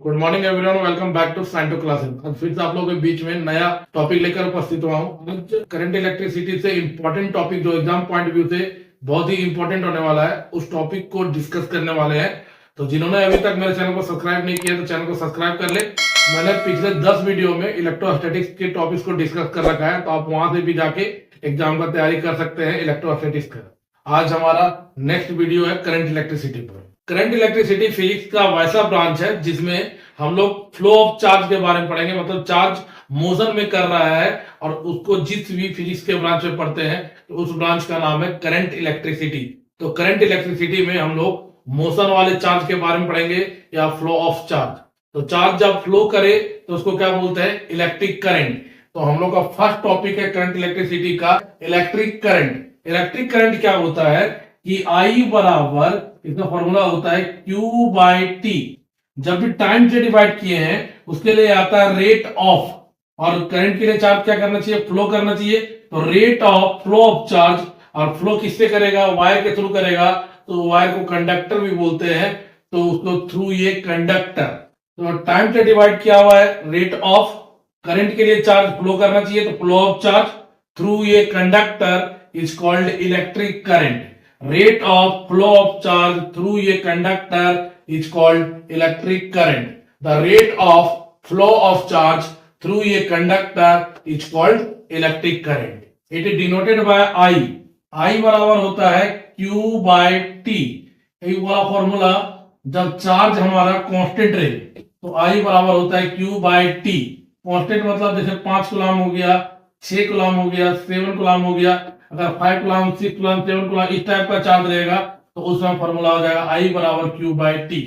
Good morning everyone, welcome back to Scinto classes. अब फिर से आप लोगों के बीच में नया टॉपिक लेकर उपस्थित हुआ हूँ। आज करंट इलेक्ट्रिसिटी से इंपॉर्टेंट टॉपिक जो एग्जाम पॉइंट व्यू से बहुत ही इंपॉर्टेंट होने वाला है, उस टॉपिक को डिस्कस करने वाले हैं। तो जिन्होंने अभी तक मेरे चैनल को सब्सक्राइब नहीं किया तो चैनल को सब्सक्राइब कर ले। मैंने पिछले 10 वीडियो में इलेक्ट्रोस्टैटिक्स के टॉपिक्स को डिस्कस कर रखा है, तो आप वहां से भी जाके एग्जाम का तैयारी कर सकते हैं इलेक्ट्रोस्टैटिक्स का। आज हमारा नेक्स्ट वीडियो है करंट इलेक्ट्रिसिटी पर। करंट इलेक्ट्रिसिटी फिजिक्स का वैसा ब्रांच है जिसमें हम लोग फ्लो ऑफ चार्ज के बारे में पढ़ेंगे, मतलब चार्ज मोशन में कर रहा है और उसको जिस भी फिजिक्स के ब्रांच में पढ़ते हैं तो उस ब्रांच का नाम है करंट इलेक्ट्रिसिटी। तो करंट इलेक्ट्रिसिटी में हम लोग मोशन वाले चार्ज के बारे में पढ़ेंगे या फ्लो ऑफ चार्ज। तो चार्ज जब फ्लो करे तो उसको क्या बोलते हैं? Electric current. तो हम लोग का फर्स्ट टॉपिक है करंट इलेक्ट्रिसिटी का इलेक्ट्रिक करंट। इलेक्ट्रिक करंट क्या होता है कि आई बराबर, इसका फॉर्मूला होता है Q बाई टी। जब भी टाइम से डिवाइड किए हैं उसके लिए आता है रेट ऑफ, और करंट के लिए चार्ज क्या करना चाहिए? फ्लो करना चाहिए। तो rate of flow of charge, और फ्लो किससे करेगा? वायर के थ्रू करेगा, तो वायर को कंडक्टर भी बोलते हैं, तो उसको थ्रू ये कंडक्टर। तो टाइम से डिवाइड किया हुआ है रेट ऑफ, करंट के लिए चार्ज फ्लो करना चाहिए तो फ्लो ऑफ चार्ज थ्रू ये conductor is called electric current. Rate of flow of charge through a conductor is called electric current. The rate of flow of charge through a conductor is called electric current. It is denoted by I. I बराबर होता है Q by T। यही वाला formula, जब charge हमारा constant रहे तो I बराबर होता है Q by T। कांस्टेंट मतलब जैसे 5 कूलम हो गया, 6 कूलम हो गया, 7 कूलम हो गया। अगर 5 कूलम, 6 कूलम, 7 कूलम इस टाइप का चार्ज रहेगा तो उसमें फॉर्मूला हो जाएगा I बराबर Q बाई टी।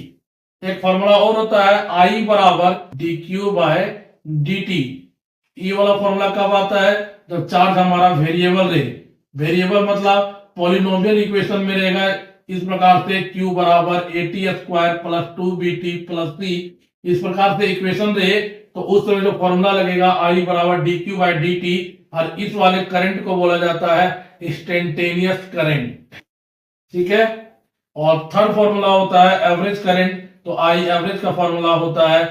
एक फॉर्मूला और होता है I बराबर dQ बाय dt। ये वाला फॉर्मूला कब आता है? जब चार्ज हमारा वेरिएबल रहे। वेरिएबल मतलब पॉलिनोमियल इक्वेशन में रहेगा इस प्रकार से Q बराबर AT² plus 2BT plus C। इस प्रकार से इक्वेशन रहे तो उस समय जो फॉर्मूला लगेगा I बराबर dQ बाई dt, और इस वाले करंट को बोला जाता है इंस्टेंटेनियस करंट। ठीक है। और थर्ड फॉर्मूला होता है एवरेज करंट। तो आई एवरेज का फॉर्मूला होता है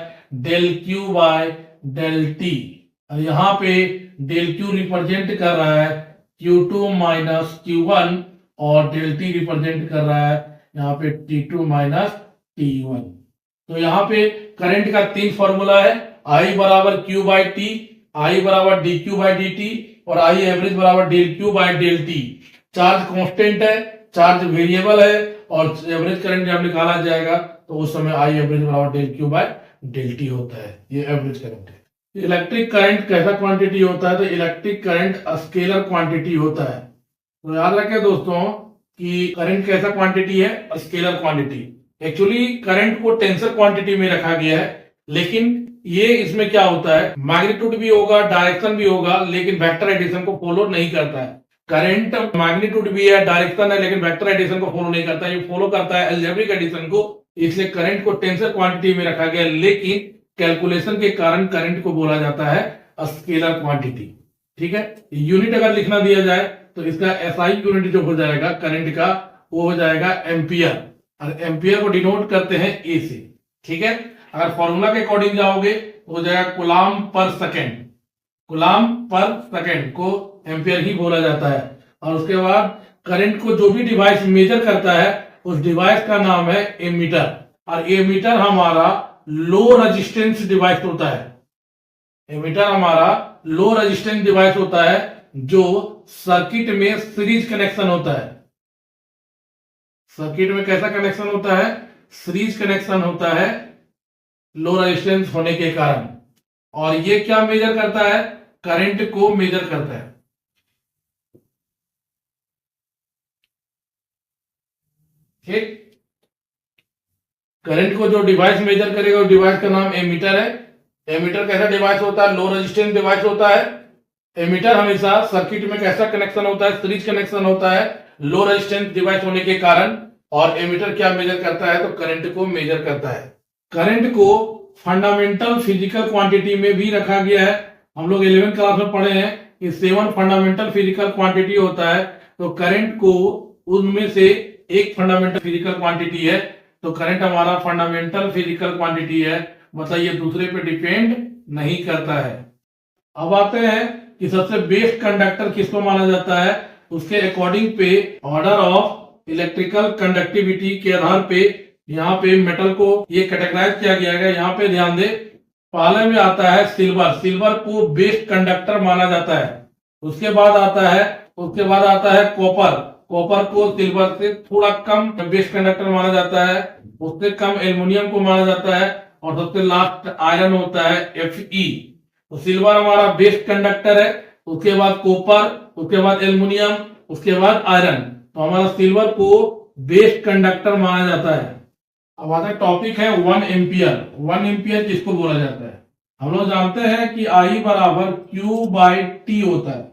del q by del t. और यहां पे डेल क्यू रिप्रेजेंट कर रहा है Q2 माइनस Q1 और डेल टी रिप्रेजेंट कर रहा है यहाँ पे T2 माइनस T1। तो यहाँ पे करंट का 3 फॉर्मूला है, I बराबर Q बाई टी, I बराबर dQ बाई dt और I एवरेज बराबर del q by del t. Charge constant है, चार्ज वेरिएबल है, और एवरेज करंट जब निकाला जाएगा तो उस समय I एवरेज बराबर del q by del t होता है। ये एवरेज करंट है। इलेक्ट्रिक करंट कैसा क्वांटिटी होता है? तो इलेक्ट्रिक करंट स्केलर क्वांटिटी होता है। तो याद रखें दोस्तों कि करंट कैसा क्वांटिटी है? Scalar quantity. एक्चुअली करंट को टेंसर क्वांटिटी में रखा गया है, लेकिन ये इसमें क्या होता है, मैग्नीट्यूड भी होगा, डायरेक्शन भी होगा, लेकिन वेक्टर एडिशन को फॉलो नहीं करता है। करंट मैग्नीट्यूड भी है, डायरेक्शन है, लेकिन वेक्टर एडिशन को फॉलो नहीं करता है। ये फॉलो करता है अलजेब्रिक एडिशन को, इसलिए करंट को टेंसर क्वांटिटी में रखा गया, लेकिन कैलकुलेशन के कारण करंट को बोला जाता है स्केलर क्वांटिटी। ठीक है। यूनिट अगर लिखना दिया जाए तो इसका एसआई यूनिट जो हो जाएगा करंट का, वो हो जाएगा एम्पियर, और एम्पियर को डिनोट करते हैं ए से। ठीक है। अगर फॉर्मूला के अकॉर्डिंग जाओगे तो हो जाएगा coulomb per second. Coulomb per second को एम्पियर ही बोला जाता है। और उसके बाद करंट को जो भी डिवाइस मेजर करता है उस डिवाइस का नाम है एमीटर, और एमीटर हमारा लो रेजिस्टेंस डिवाइस होता है। एमीटर हमारा लो रेजिस्टेंस डिवाइस होता है जो सर्किट में सीरीज कनेक्शन होता है। सर्किट में कैसा कनेक्शन होता है? सीरीज कनेक्शन होता है लो रेजिस्टेंस होने के कारण। और ये क्या मेजर करता है? करंट को मेजर करता है। ठीक। करंट को जो डिवाइस मेजर करेगा उस डिवाइस का नाम एमीटर है। एमीटर कैसा डिवाइस होता है? लो रेजिस्टेंस डिवाइस होता है। एमीटर हमेशा सर्किट में कैसा कनेक्शन होता है? सीरीज कनेक्शन होता है लो रेजिस्टेंस डिवाइस होने के कारण। और एमीटर क्या मेजर करता है? तो करंट को मेजर करता है। करंट को फंडामेंटल फिजिकल क्वांटिटी में भी रखा गया है। हम लोग 11th क्लास में पढ़े हैं कि 7 फंडामेंटल फिजिकल क्वांटिटी होता है। तो करंट को उनमें से एक फंडामेंटल फिजिकल क्वांटिटी है। तो करंट हमारा फंडामेंटल फिजिकल क्वांटिटी है, मतलब ये दूसरे पे डिपेंड नहीं करता है। अब आते हैं कि सबसे बेस्ट कंडक्टर किसको माना जाता है। उसके अकॉर्डिंग पे ऑर्डर ऑफ इलेक्ट्रिकल कंडक्टिविटी के आधार पे यहाँ पे मेटल को ये कैटेगराइज किया गया है। यहाँ पे ध्यान दे, पहले में आता है सिल्वर। सिल्वर को बेस्ट कंडक्टर माना जाता है। उसके बाद आता है कॉपर। कॉपर को सिल्वर से थोड़ा कम बेस्ट कंडक्टर माना जाता है। उससे कम एल्युमिनियम को माना जाता है। और सबसे लास्ट आयरन होता है Fe। तो सिल्वर हमारा बेस्ट कंडक्टर है, उसके बाद कॉपर, उसके बाद एल्युमिनियम, उसके बाद आयरन। तो हमारा सिल्वर को बेस्ट कंडक्टर माना जाता है। अब आता है टॉपिक है 1 एम्पियर। 1 एम्पियर किसको बोला जाता है। हम लोग जानते हैं कि I बराबर Q/T होता है।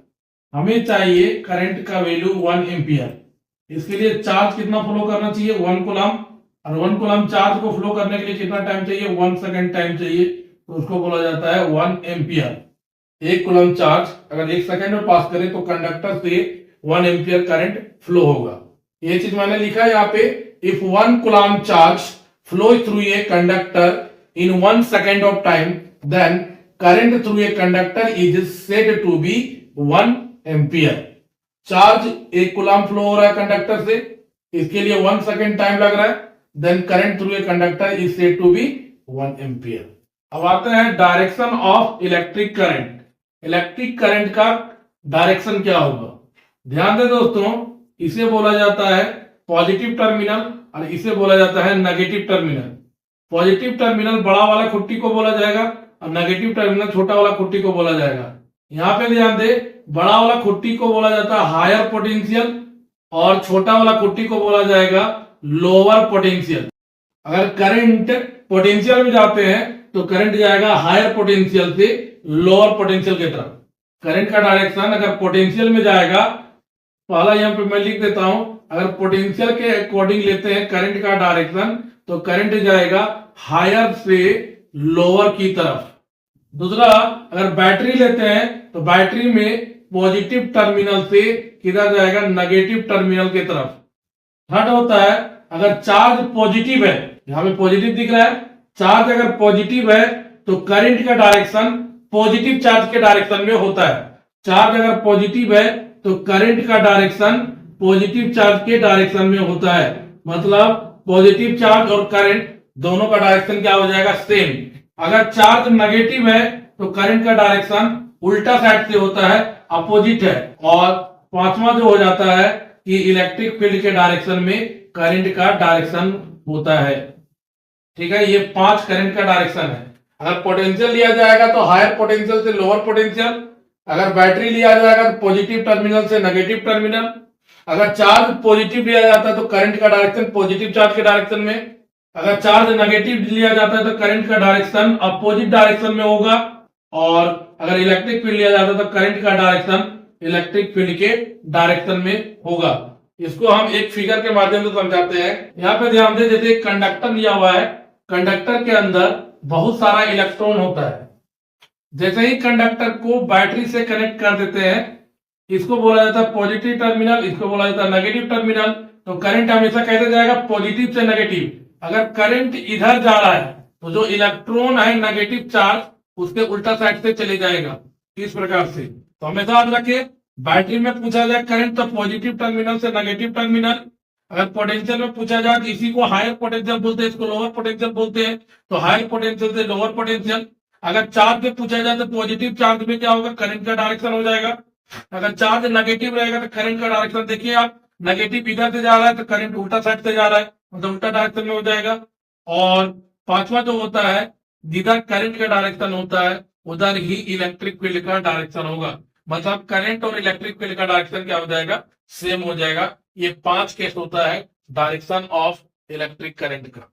हमें चाहिए करंट का वैल्यू 1 एम्पियर। इसके लिए चार्ज कितना फ्लो करना चाहिए, 1 कूलम। और 1 कूलम चार्ज को फ्लो करने के लिए कितना टाइम चाहिए, 1 सेकंड टाइम चाहिए। तो उसको बोला जाता है 1 एम्पियर। 1 कूलम चार्ज अगर 1 सेकंड में पास करे तो कंडक्टर से 1 एम्पियर करंट फ्लो होगा। ये चीज मैंने लिखा है यहाँ पे, if 1 coulomb charge flow through a conductor in 1 second of time, then current through a conductor is said to be 1 ampere। Charge 1 coulomb flow हो रहा है कंडक्टर से, इसके लिए 1 सेकेंड टाइम लग रहा है, then current through a conductor is said to be 1 ampere. अब आते हैं direction of electric current. Electric current का डायरेक्शन क्या होगा। ध्यान दे दोस्तों, इसे बोला जाता है पॉजिटिव टर्मिनल और इसे बोला जाता है नेगेटिव टर्मिनल। पॉजिटिव टर्मिनल बड़ा वाला खुट्टी को बोला जाएगा और नेगेटिव टर्मिनल छोटा वाला खुट्टी को बोला जाएगा। यहाँ पे ध्यान दे, बड़ा वाला खुट्टी को बोला जाता है हायर पोटेंशियल और छोटा वाला खुट्टी को बोला जाएगा लोअर पोटेंशियल। अगर करंट पोटेंशियल में जाते हैं तो करंट जाएगा हायर पोटेंशियल से लोअर पोटेंशियल की तरफ। करंट का डायरेक्शन अगर पोटेंशियल में जाएगा, पहला यहाँ पे मैं लिख देता हूं, अगर पोटेंशियल के अकॉर्डिंग लेते हैं करंट का डायरेक्शन तो करंट जाएगा हायर से लोअर की तरफ। दूसरा, अगर बैटरी लेते हैं तो बैटरी में पॉजिटिव टर्मिनल से किधर जाएगा, नेगेटिव टर्मिनल की तरफ। थर्ड होता है, अगर चार्ज पॉजिटिव है, यहां पे पॉजिटिव दिख रहा है, चार्ज अगर पॉजिटिव है तो करंट का डायरेक्शन पॉजिटिव चार्ज के डायरेक्शन में होता है। चार्ज अगर पॉजिटिव है तो करंट का डायरेक्शन पॉजिटिव चार्ज के डायरेक्शन में होता है। मतलब पॉजिटिव चार्ज और करंट दोनों का डायरेक्शन क्या हो जाएगा, सेम। अगर चार्ज नेगेटिव है तो करंट का डायरेक्शन उल्टा साइड से होता है, अपोजिट है। और पांचवा जो हो जाता है कि इलेक्ट्रिक फील्ड के डायरेक्शन में करंट का डायरेक्शन होता है। ठीक है, ये 5 करंट का डायरेक्शन है। अगर पोटेंशियल लिया जाएगा तो हायर पोटेंशियल से लोअर पोटेंशियल। अगर बैटरी लिया जाएगा तो पॉजिटिव टर्मिनल से नेगेटिव टर्मिनल। अगर चार्ज पॉजिटिव लिया जाता है तो करंट का डायरेक्शन पॉजिटिव चार्ज के डायरेक्शन में। अगर चार्ज नेगेटिव लिया जाता है तो करंट का डायरेक्शन अपोजिट डायरेक्शन में होगा। और अगर इलेक्ट्रिक फील्ड लिया जाता है तो करंट का डायरेक्शन इलेक्ट्रिक फील्ड के डायरेक्शन में होगा। इसको हम एक फिगर के माध्यम से समझाते हैं। यहाँ पे ध्यान दे, जैसे एक कंडक्टर लिया हुआ है, कंडक्टर के अंदर बहुत सारा इलेक्ट्रॉन होता है। जैसे ही कंडक्टर को बैटरी से कनेक्ट कर देते हैं, इसको बोला जाता है पॉजिटिव टर्मिनल, इसको बोला जाता है नेगेटिव टर्मिनल। तो करंट हमेशा कैसे जाएगा, पॉजिटिव से नेगेटिव। अगर करंट इधर जा रहा है तो जो इलेक्ट्रॉन है नेगेटिव चार्ज उसके उल्टा साइड से चले जाएगा, इस प्रकार से। तो हमेशा याद रखिए, बैटरी में पूछा जाए करंट तो पॉजिटिव टर्मिनल से नेगेटिव टर्मिनल। अगर पोटेंशियल में पूछा जाए तो इसी को हायर पोटेंशियल बोलते हैं, इसको लोअर पोटेंशियल बोलते हैं, तो हायर पोटेंशियल से लोअर पोटेंशियल। अगर चार्ज में पूछा जाए तो पॉजिटिव चार्ज में क्या होगा, करंट का डायरेक्शन हो जाएगा। अगर चार्ज नेगेटिव रहेगा तो करंट का डायरेक्शन देखिए आप, नेगेटिव इधर से जा रहा है तो करंट उल्टा साइड से जा रहा है, मतलब उल्टा डायरेक्शन में हो जाएगा। और पांचवा जो होता है, जिधर करंट का डायरेक्शन होता है उधर ही इलेक्ट्रिक फील्ड का डायरेक्शन होगा। मतलब करंट और इलेक्ट्रिक फील्ड का डायरेक्शन क्या हो जाएगा, सेम हो जाएगा। ये 5 केस होता है डायरेक्शन ऑफ इलेक्ट्रिक करंट का।